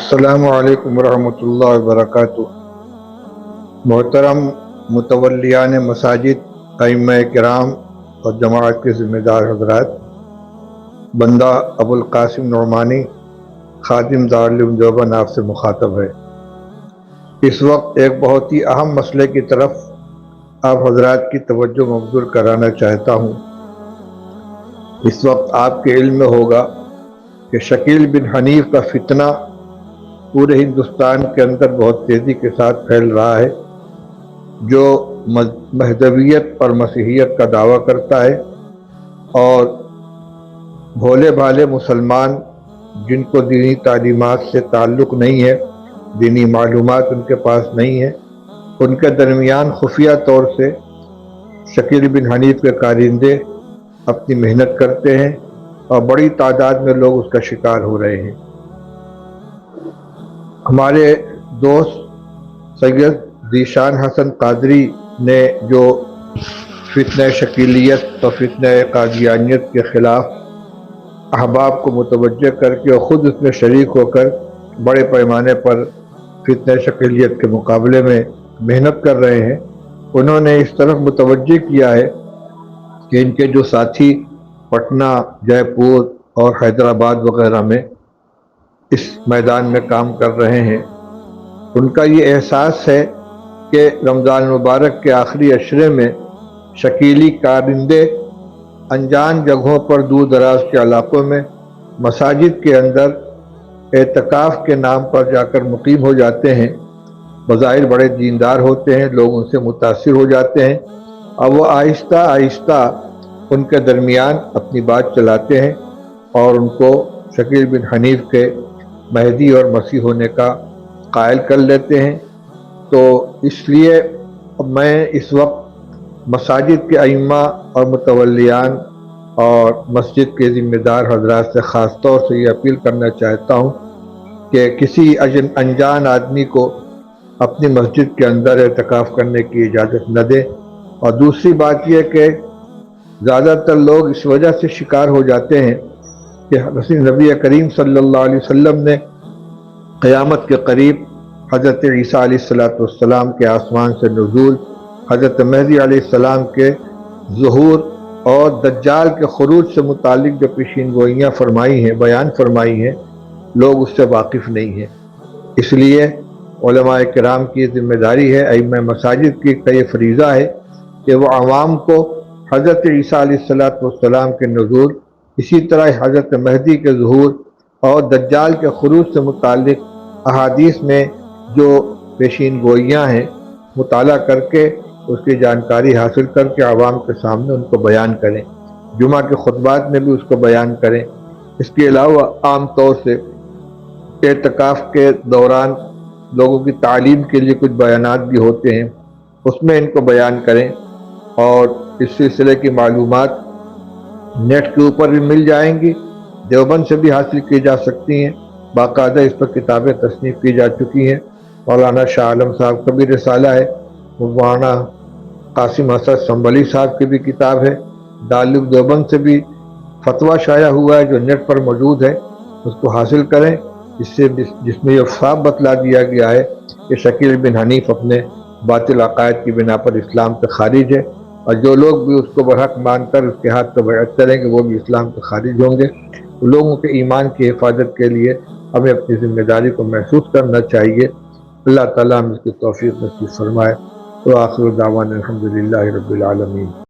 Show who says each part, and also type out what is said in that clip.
Speaker 1: السلام علیکم ورحمۃ اللہ وبرکاتہ۔ محترم متولیان مساجد، ائمہ کرام اور جماعت کے ذمہ دار حضرات، بندہ ابو القاسم نعمانی خادم دارالعلوم دیوبند آپ سے مخاطب ہے۔ اس وقت ایک بہت ہی اہم مسئلے کی طرف آپ حضرات کی توجہ مبذول کرانا چاہتا ہوں۔ اس وقت آپ کے علم میں ہوگا کہ شکیل بن حنیف کا فتنہ پورے ہندوستان کے اندر بہت تیزی کے ساتھ پھیل رہا ہے، جو مہدویت اور مسیحیت کا دعویٰ کرتا ہے، اور بھولے بھالے مسلمان جن کو دینی تعلیمات سے تعلق نہیں ہے، دینی معلومات ان کے پاس نہیں ہے، ان کے درمیان خفیہ طور سے شکیل بن حنیف کے کارندے اپنی محنت کرتے ہیں اور بڑی تعداد میں لوگ اس کا شکار ہو رہے ہیں۔ ہمارے دوست سید ذیشان حسن قادری نے جو فتنہ شکیلیت اور فتنہ قادیانیت کے خلاف احباب کو متوجہ کر کے اور خود اس میں شریک ہو کر بڑے پیمانے پر فتنہ شکیلیت کے مقابلے میں محنت کر رہے ہیں، انہوں نے اس طرف متوجہ کیا ہے کہ ان کے جو ساتھی پٹنہ، جے پور اور حیدرآباد وغیرہ میں اس میدان میں کام کر رہے ہیں، ان کا یہ احساس ہے کہ رمضان مبارک کے آخری عشرے میں شکیلی کارندے انجان جگہوں پر دور دراز کے علاقوں میں مساجد کے اندر اعتکاف کے نام پر جا کر مقیم ہو جاتے ہیں۔ بظاہر بڑے دیندار ہوتے ہیں، لوگ ان سے متاثر ہو جاتے ہیں اور وہ آہستہ آہستہ ان کے درمیان اپنی بات چلاتے ہیں اور ان کو شکیل بن حنیف کے مہدی اور مسیح ہونے کا قائل کر لیتے ہیں۔ تو اس لیے میں اس وقت مساجد کے ائمہ اور متولیان اور مسجد کے ذمہ دار حضرات سے خاص طور سے یہ اپیل کرنا چاہتا ہوں کہ کسی انجان آدمی کو اپنی مسجد کے اندر اعتکاف کرنے کی اجازت نہ دیں۔ اور دوسری بات یہ کہ زیادہ تر لوگ اس وجہ سے شکار ہو جاتے ہیں کہ نبی کریم صلی اللہ علیہ وسلم نے قیامت کے قریب حضرت عیسیٰ علیہ السلام کے آسمان سے نزول، حضرت مہدی علیہ السلام کے ظہور اور دجال کے خروج سے متعلق جو پیشین گوئیاں فرمائی ہیں، بیان فرمائی ہیں، لوگ اس سے واقف نہیں ہیں۔ اس لیے علماء کرام کی ذمہ داری ہے، ائمہ مساجد کی یہ فریضہ ہے کہ وہ عوام کو حضرت عیسیٰ علیہ السلام کے نزول، اسی طرح حضرت مہدی کے ظہور اور دجال کے خروج سے متعلق احادیث میں جو پیشین گوئیاں ہیں مطالعہ کر کے اس کی جانکاری حاصل کر کے عوام کے سامنے ان کو بیان کریں، جمعہ کے خطبات میں بھی اس کو بیان کریں۔ اس کے علاوہ عام طور سے اعتکاف کے دوران لوگوں کی تعلیم کے لیے کچھ بیانات بھی ہوتے ہیں، اس میں ان کو بیان کریں، اور اس سلسلے کی معلومات نیٹ کے اوپر بھی مل جائیں گی، دیوبند سے بھی حاصل کی جا سکتی ہیں، باقاعدہ اس پر کتابیں تصنیف کی جا چکی ہیں۔ مولانا شاہ عالم صاحب کا بھی رسالہ ہے، مولانا قاسم حسن سنبھلی صاحب کی بھی کتاب ہے، دارالعلوم دیوبند سے بھی فتویٰ شائع ہوا ہے جو نیٹ پر موجود ہے، اس کو حاصل کریں، جس میں یہ صاف بتلا دیا گیا ہے کہ شکیل بن حنیف اپنے باطل عقائد کی بنا پر اسلام سے خارج ہے، اور جو لوگ بھی اس کو برحق مان کر اس کے ہاتھ پہ بیعت کریں گے وہ بھی اسلام سے خارج ہوں گے۔ لوگوں کے ایمان کی حفاظت کے لیے ہمیں اپنی ذمہ داری کو محسوس کرنا چاہیے۔ اللہ تعالیٰ ہم اس کی توفیق نصیب فرمائے۔ وآخر دعوانا الحمدللہ رب العالمین۔